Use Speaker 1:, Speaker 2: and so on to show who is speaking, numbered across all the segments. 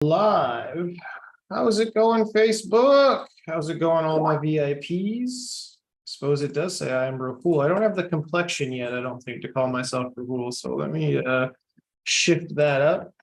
Speaker 1: Live. How's it going, Facebook? How's it going, all my VIPs? Suppose it does say I am Rahul. I don't have the complexion yet, I don't think, to call myself Rahul. So let me shift that up.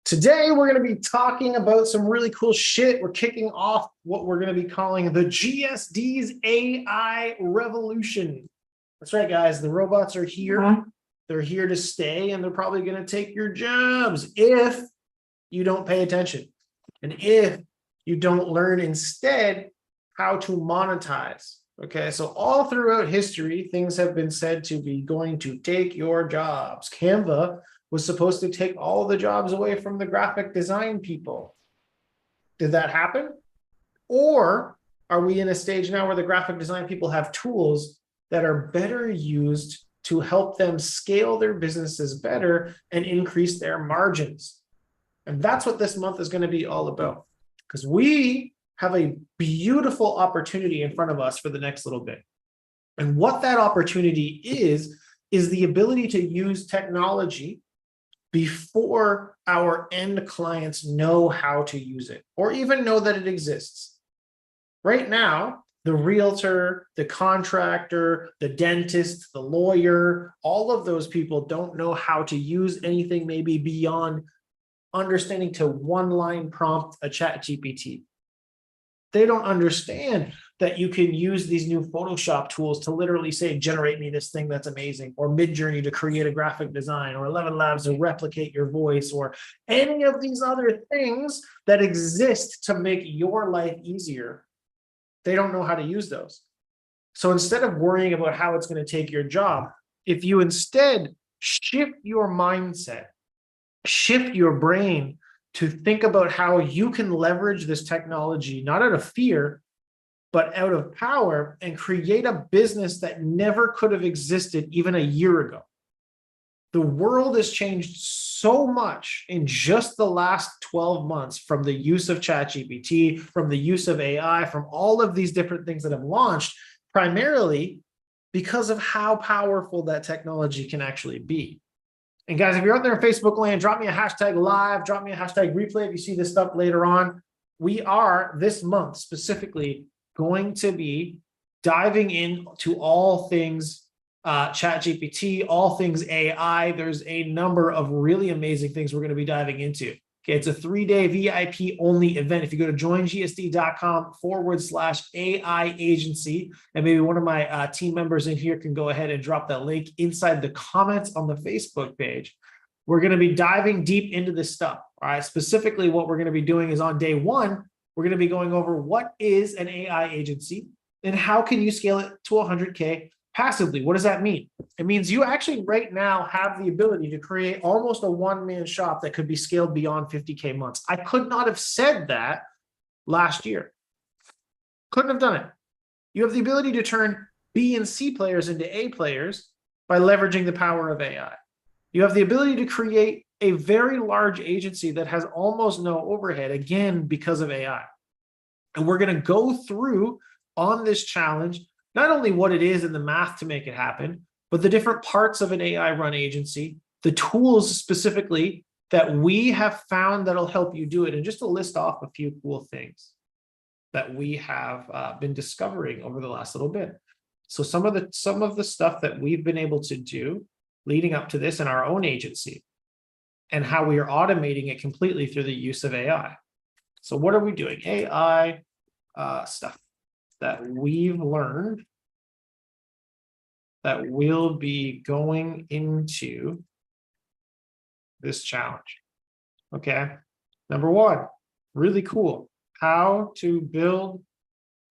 Speaker 1: Today, we're going to be talking about some really cool shit. We're kicking off what we're going to be calling the GSD's AI revolution. That's right, guys. The robots are here. They're here to stay, and they're probably going to take your jobs if you don't pay attention. And if you don't learn instead how to monetize. Okay, so all throughout history, things have been said to be going to take your jobs. Canva was supposed to take all the jobs away from the graphic design people. Did that happen? Or are we in a stage now where the graphic design people have tools that are better used to help them scale their businesses better and increase their margins? And that's what this month is going to be all about, because we have a beautiful opportunity in front of us for the next little bit. And what that opportunity is the ability to use technology before our end clients know how to use it or even know that it exists. Right now, the realtor, the contractor, the dentist, the lawyer, all of those people don't know how to use anything maybe beyond understanding to one-line prompt a ChatGPT. They don't understand that you can use these new Photoshop tools to literally say, generate me this thing that's amazing, or Midjourney to create a graphic design, or 11 Labs to replicate your voice, or any of these other things that exist to make your life easier. They don't know how to use those. So instead of worrying about how it's going to take your job, if you instead shift your mindset, shift your brain to think about how you can leverage this technology, not out of fear, but out of power, and create a business that never could have existed even a year ago. The world has changed so much in just the last 12 months from the use of ChatGPT, from the use of AI, from all of these different things that have launched, primarily because of how powerful that technology can actually be. And guys, if you're out there in Facebook land, drop me a hashtag live, drop me a hashtag replay if you see this stuff later on. We are, this month specifically, going to be diving into all things ChatGPT, all things AI. There's a number of really amazing things we're going to be diving into. Okay, it's a 3-day VIP only event. If you go to joingsd.com/AI agency, and maybe one of my team members in here can go ahead and drop that link inside the comments on the Facebook page. We're going to be diving deep into this stuff. All right, specifically what we're going to be doing is on day one, we're going to be going over what is an AI agency and how can you scale it to 100K passively. What does that mean? It means you actually right now have the ability to create almost a one-man shop that could be scaled beyond 50K months. I could not have said that last year. Couldn't have done it. You have the ability to turn B and C players into A players by leveraging the power of AI. You have the ability to create a very large agency that has almost no overhead, again, because of AI. And we're going to go through on this challenge not only what it is and the math to make it happen, but the different parts of an AI run agency, the tools specifically that we have found that'll help you do it. And just to list off a few cool things that we have been discovering over the last little bit. So some of the stuff that we've been able to do leading up to this in our own agency and how we are automating it completely through the use of AI. So what are we doing? AI stuff that we've learned that will be going into this challenge. Okay. Number one, really cool. How to build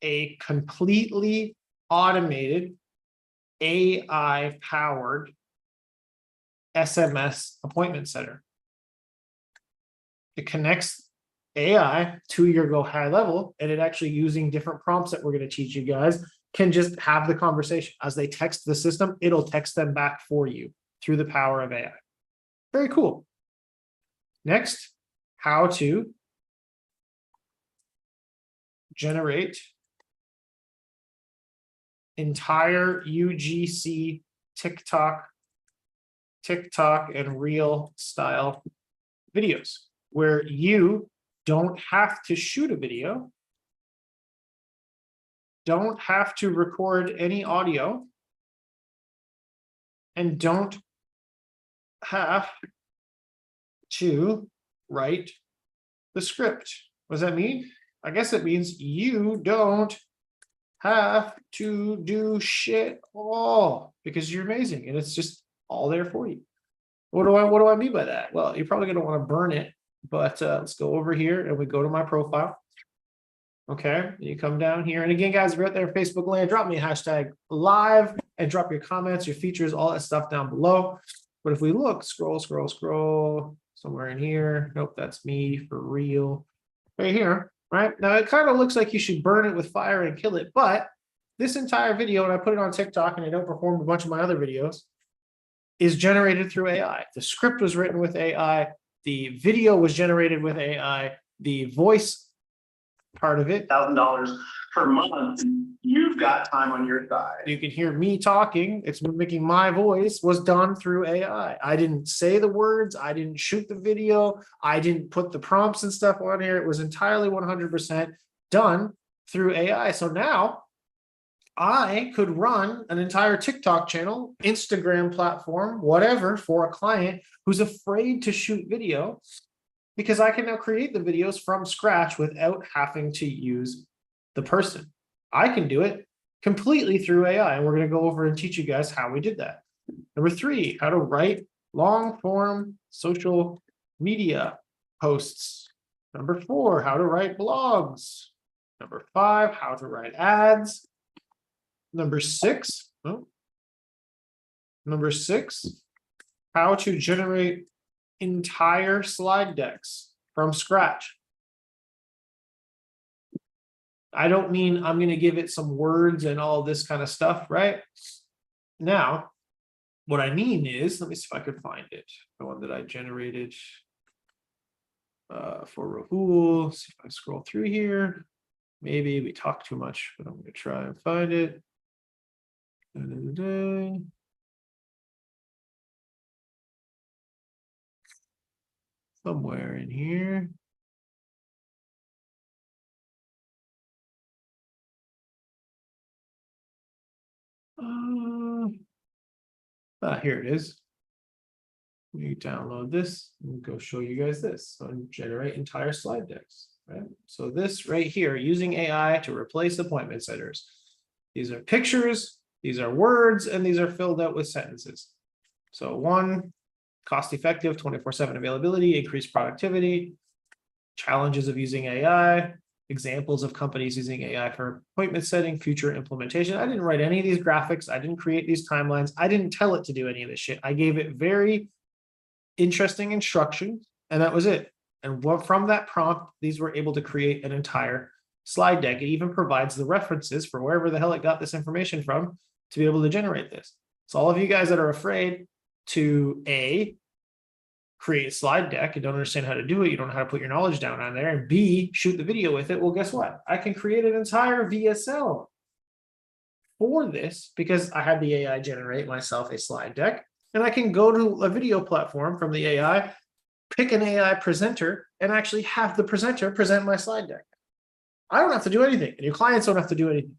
Speaker 1: a completely automated AI-powered SMS appointment center. It connects AI to your Go High Level, and it actually, using different prompts that we're going to teach you guys, can just have the conversation. As they text the system, it'll text them back for you through the power of AI. Very cool. Next, how to generate entire UGC TikTok and Reel style videos where you don't have to shoot a video, don't have to record any audio, and don't have to write the script. What does that mean? I guess it means you don't have to do shit all because you're amazing and it's just all there for you. What do I mean by that? Well, you're probably going to want to burn it, but let's go over here and we go to my profile. Okay, you come down here. And again, guys, if you're out there in Facebook land, drop me a hashtag live and drop your comments, your features, all that stuff down below. But if we look, scroll somewhere in here. Nope, that's me for real. Right here, right? Now it kind of looks like you should burn it with fire and kill it, but this entire video, and I put it on TikTok and I don't perform a bunch of my other videos, is generated through AI. The script was written with AI. The video was generated with AI. The voice part of it, $1,000 per month, you've got time on your side. You can hear me talking. It's mimicking my voice, was done through AI. I didn't say the words. I didn't shoot the video. I didn't put the prompts and stuff on here. It was entirely 100% done through AI. So now I could run an entire TikTok channel, Instagram platform, whatever, for a client who's afraid to shoot video, because I can now create the videos from scratch without having to use the person. I can do it completely through AI, and we're going to go over and teach you guys how we did that. Number 3, how to write long form social media posts. Number 4, how to write blogs. Number 5, how to write ads. Number 6, how to generate entire slide decks from scratch. I don't mean I'm going to give it some words and all this kind of stuff, right? Now, what I mean is, let me see if I could find it. The one that I generated for Rahul. See if I scroll through here. Maybe we talk too much, but I'm going to try and find it. Somewhere in here. Here it is. We download this and go show you guys this. So generate entire slide decks, right? So this right here, using AI to replace appointment setters. These are pictures, these are words, and these are filled out with sentences. So 1, cost-effective, 24/7 availability, increased productivity, challenges of using AI, examples of companies using AI for appointment setting, future implementation. I didn't write any of these graphics. I didn't create these timelines. I didn't tell it to do any of this shit. I gave it very interesting instructions, and that was it. And from that prompt, these were able to create an entire slide deck. It even provides the references for wherever the hell it got this information from to be able to generate this. So all of you guys that are afraid to create a slide deck and don't understand how to do it, you don't know how to put your knowledge down on there, and B, shoot the video with it, well, guess what? I can create an entire VSL for this because I had the AI generate myself a slide deck, and I can go to a video platform from the AI, pick an AI presenter, and actually have the presenter present my slide deck. I don't have to do anything, and your clients don't have to do anything.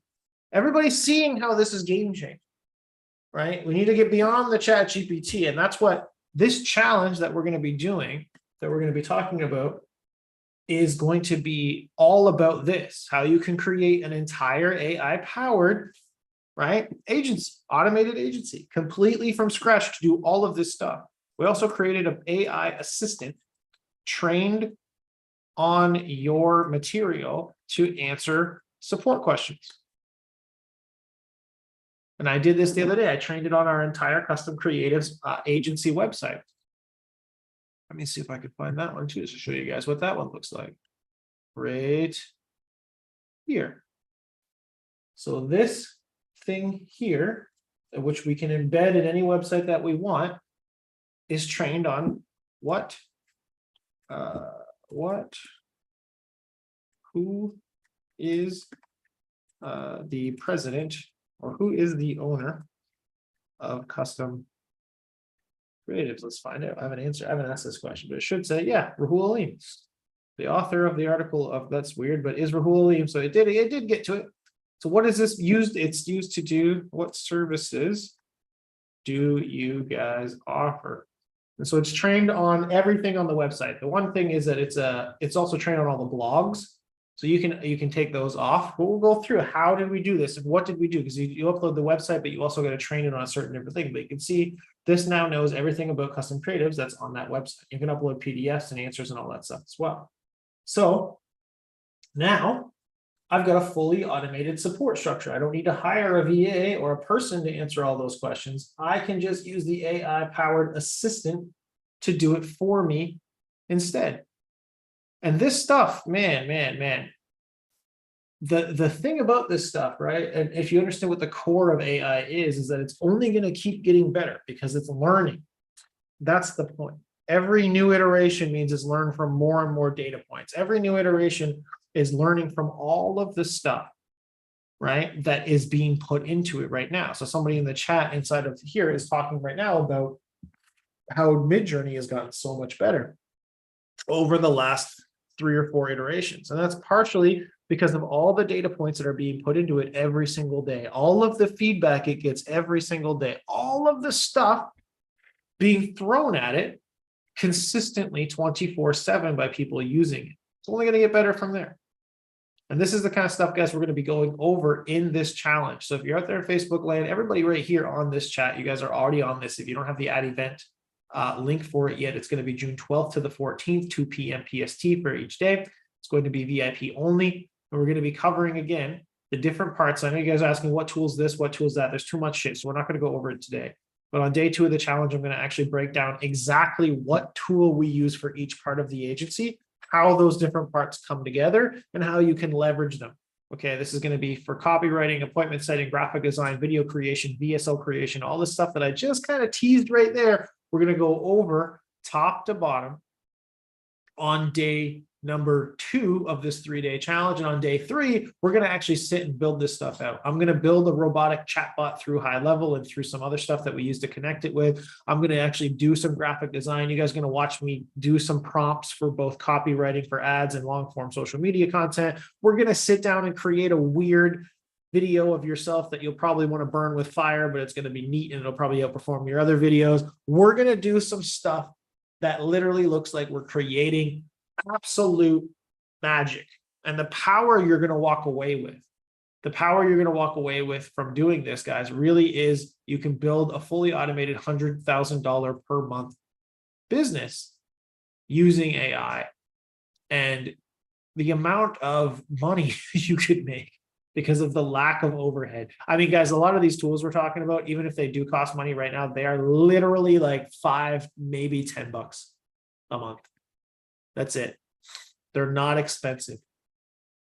Speaker 1: Everybody's seeing how this is game changing, right? We need to get beyond the ChatGPT, and that's what this challenge that we're going to be doing, that we're going to be talking about, is going to be all about this, how you can create an entire AI-powered, right, agency, automated agency, completely from scratch to do all of this stuff. We also created an AI assistant trained on your material to answer support questions. And I did this the other day. I trained it on our entire custom creatives agency website. Let me see if I can find that one too, just to show you guys what that one looks like. Right here. So this thing here, which we can embed in any website that we want, is trained on who is the president, or who is the owner of custom creatives? Let's find out. I haven't asked this question, but it should say, yeah, Rahul Aleem. The author of the article of that's weird, but is Rahul Aleem. So it did get to it. So what is this used? It's used to do what services do you guys offer? And so it's trained on everything on the website. The one thing is that it's also trained on all the blogs. So you can take those off, but we'll go through how did we do this and what did we do? Because you upload the website, but you also got to train it on a certain different thing. But you can see this now knows everything about custom creatives that's on that website. You can upload PDFs and answers and all that stuff as well. So now I've got a fully automated support structure. I don't need to hire a VA or a person to answer all those questions. I can just use the AI-powered assistant to do it for me instead. And this stuff, man, the thing about this stuff, right? And if you understand what the core of AI is that it's only going to keep getting better because it's learning. That's the point. Every new iteration means it's learned from more and more data points. Every new iteration is learning from all of the stuff, right, that is being put into it right now. So somebody in the chat inside of here is talking right now about how Midjourney has gotten so much better over the last 3 or 4 iterations. And that's partially because of all the data points that are being put into it every single day, all of the feedback it gets every single day, all of the stuff being thrown at it consistently 24/7 by people using it. It's only going to get better from there. And this is the kind of stuff, guys, we're going to be going over in this challenge. So if you're out there in Facebook land, everybody right here on this chat, you guys are already on this. If you don't have the ad event link for it yet, it's going to be June 12th to the 14th, 2 p.m. PST for each day. It's going to be VIP only. And we're going to be covering, again, the different parts. I know you guys are asking what tool is this, what tool is that. There's too much shit, so we're not going to go over it today. But on day 2 of the challenge, I'm going to actually break down exactly what tool we use for each part of the agency, how those different parts come together, and how you can leverage them. Okay, this is going to be for copywriting, appointment setting, graphic design, video creation, VSL creation, all this stuff that I just kind of teased right there. We're going to go over top to bottom on day number 2 of this 3-day challenge. And on day 3, we're going to actually sit and build this stuff out. I'm going to build a robotic chatbot through High Level and through some other stuff that we use to connect it with. I'm going to actually do some graphic design. You guys are going to watch me do some prompts for both copywriting for ads and long form social media content. We're going to sit down and create a weird video of yourself that you'll probably want to burn with fire, but it's going to be neat and it'll probably outperform your other videos. We're going to do some stuff that literally looks like we're creating absolute magic. And the power you're going to walk away with, from doing this, guys, really is you can build a fully automated $100,000 per month business using AI. And the amount of money you could make because of the lack of overhead. I mean, guys, a lot of these tools we're talking about, even if they do cost money right now, they are literally like $5, maybe $10 a month. That's it. They're not expensive.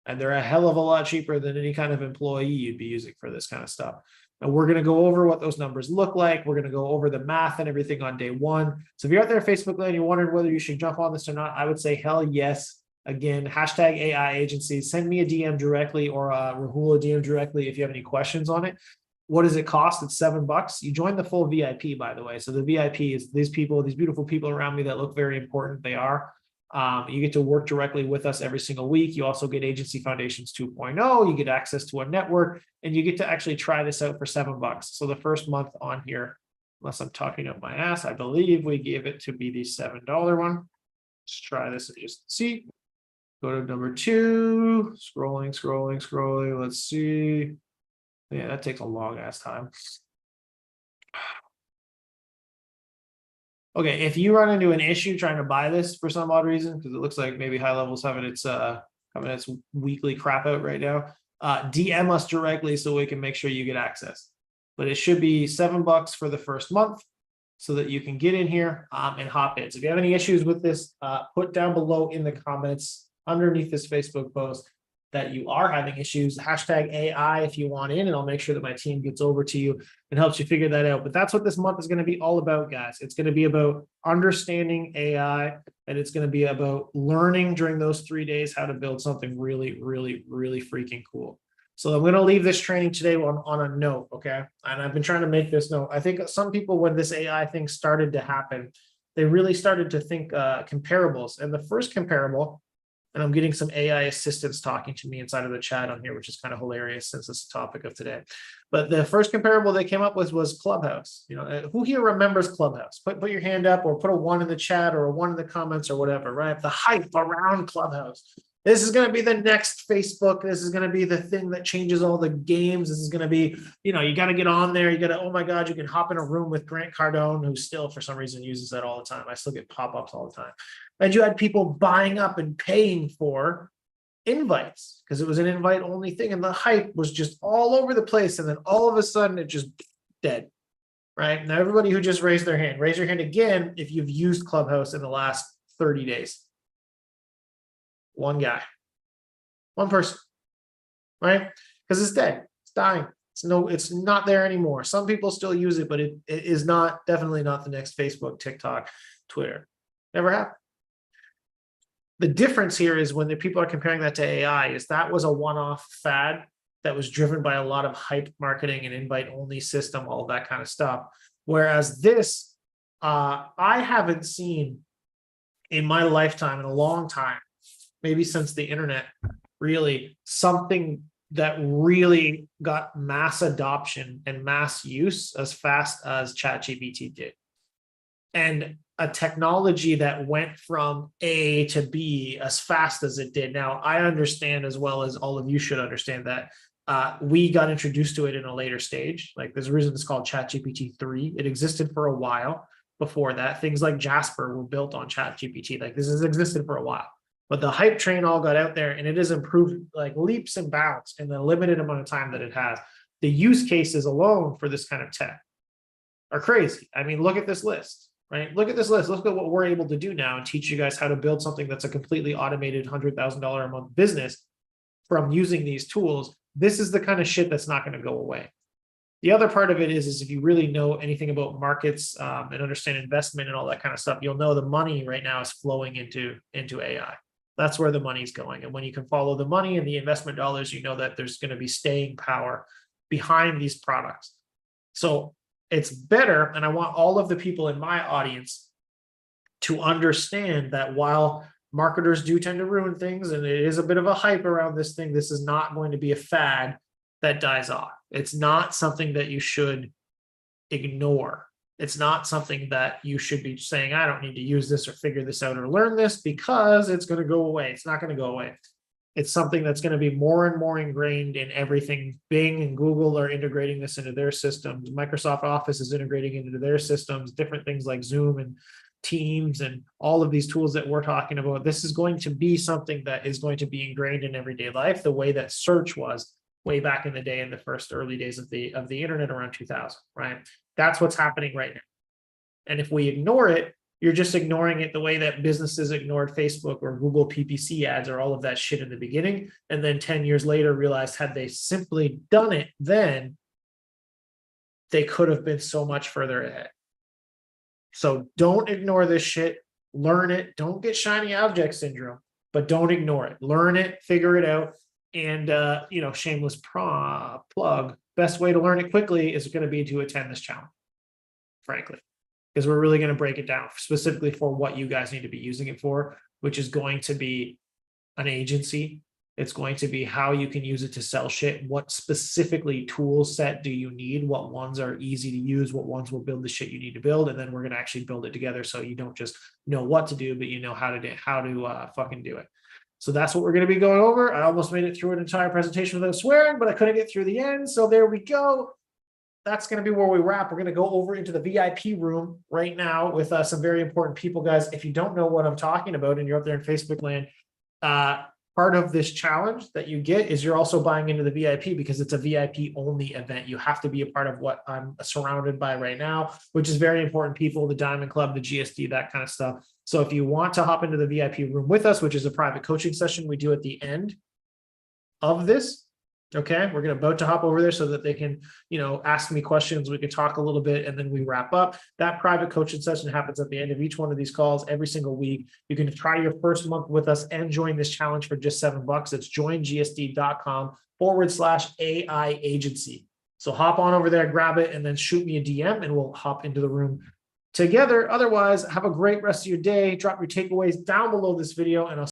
Speaker 1: And they're a hell of a lot cheaper than any kind of employee you'd be using for this kind of stuff. And we're going to go over what those numbers look like. We're going to go over the math and everything on day 1. So if you're out there in Facebook land, you're wondering whether you should jump on this or not, I would say hell yes. Again, hashtag AI agencies. Send me a DM directly or Rahul a DM directly if you have any questions on it. What does it cost? It's $7. You join the full VIP, by the way. So the VIP is these people, these beautiful people around me that look very important. They are. You get to work directly with us every single week. You also get Agency Foundations 2.0. You get access to a network, and you get to actually try this out for $7. So the first month on here, unless I'm talking up my ass, I believe we gave it to be the $7 one. Let's try this and just see. Go to number 2, scrolling. Let's see. Yeah, that takes a long ass time. Okay, if you run into an issue trying to buy this for some odd reason, because it looks like maybe High Level's having its weekly crap out right now, DM us directly so we can make sure you get access. But it should be $7 for the first month so that you can get in here and hop in. So if you have any issues with this, put down below in the comments underneath this Facebook post that you are having issues, hashtag AI if you want in, and I'll make sure that my team gets over to you and helps you figure that out. But that's what this month is going to be all about, guys. It's going to be about understanding AI, and it's going to be about learning during those 3 days how to build something really, really, really freaking cool. So I'm going to leave this training today on a note, okay? And I've been trying to make this note. I think some people, when this AI thing started to happen, they really started to think comparables. And the first comparable And I'm getting some AI assistants talking to me inside of the chat on here, which is kind of hilarious since it's the topic of today. But the first comparable they came up with was Clubhouse. Who here remembers Clubhouse? Put your hand up, or put a 1 in the chat or a 1 in the comments or whatever, right? The hype around Clubhouse. This is going to be the next Facebook. This is going to be the thing that changes all the games. This is going to be, you got to get on there. You got to, oh my God, you can hop in a room with Grant Cardone, who still for some reason uses that all the time. I still get pop-ups all the time. And you had people buying up and paying for invites because it was an invite only thing. And the hype was just all over the place. And then all of a sudden it just dead, right? Now, everybody who just raised their hand, raise your hand again if you've used Clubhouse in the last 30 days. One guy, one person, right? Because it's dead, it's dying. It's not there anymore. Some people still use it, but it is definitely not the next Facebook, TikTok, Twitter. Never happened. The difference here is when the people are comparing that to AI, is that was a one-off fad that was driven by a lot of hype marketing and invite-only system, all of that kind of stuff. Whereas this, I haven't seen in my lifetime, in a long time, maybe since the internet, really something that really got mass adoption and mass use as fast as ChatGPT did. And a technology that went from A to B as fast as it did. Now, I understand, as well as all of you should understand, that we got introduced to it in a later stage. Like, there's a reason it's called ChatGPT 3. It existed for a while before that. Things like Jasper were built on ChatGPT. Like, this has existed for a while. But the hype train all got out there, and it has improved like leaps and bounds in the limited amount of time that it has. The use cases alone for this kind of tech are crazy. I mean, look at this list, right? Look at this list. Look at what we're able to do now and teach you guys how to build something that's a completely automated $100,000 a month business from using these tools. This is the kind of shit that's not going to go away. The other part of it is if you really know anything about markets and understand investment and all that kind of stuff, you'll know the money right now is flowing into AI. That's where the money's going. And when you can follow the money and the investment dollars, you know that there's going to be staying power behind these products. So it's better, and I want all of the people in my audience to understand that while marketers do tend to ruin things, and it is a bit of a hype around this thing, this is not going to be a fad that dies off. It's not something that you should ignore. It's not something that you should be saying, I don't need to use this or figure this out or learn this because it's going to go away. It's not going to go away. It's something that's going to be more and more ingrained in everything. Bing and Google are integrating this into their systems. Microsoft Office is integrating into their systems, different things like Zoom and Teams and all of these tools that we're talking about. This is going to be something that is going to be ingrained in everyday life, the way that search was way back in the day, in the first early days of the internet around 2000, right? That's what's happening right now. And if we ignore it, you're just ignoring it the way that businesses ignored Facebook or Google PPC ads or all of that shit in the beginning. And then 10 years later realized had they simply done it then, they could have been so much further ahead. So don't ignore this shit. Learn it. Don't get shiny object syndrome, but don't ignore it. Learn it, figure it out. And, shameless plug, best way to learn it quickly is going to be to attend this challenge, frankly, because we're really going to break it down specifically for what you guys need to be using it for, which is going to be an agency. It's going to be how you can use it to sell shit. What specifically tool set do you need? What ones are easy to use? What ones will build the shit you need to build? And then we're going to actually build it together. So you don't just know what to do, but you know how to fucking do it. So that's what we're going to be going over. I almost made it through an entire presentation without swearing, but I couldn't get through the end. So there we go. That's going to be where we wrap. We're going to go over into the VIP room right now with some very important people, guys. If you don't know what I'm talking about and you're up there in Facebook land, part of this challenge that you get is you're also buying into the VIP because it's a VIP only event. You have to be a part of what I'm surrounded by right now, which is very important people, the Diamond Club, the GSD, that kind of stuff. So if you want to hop into the VIP room with us, which is a private coaching session we do at the end of this, okay, we're about to hop over there so that they can, ask me questions. We can talk a little bit and then we wrap up. That private coaching session happens at the end of each one of these calls every single week. You can try your first month with us and join this challenge for just $7. It's joingsd.com/AI agency. So hop on over there, grab it, and then shoot me a DM and we'll hop into the room together. Otherwise, have a great rest of your day. Drop your takeaways down below this video and I'll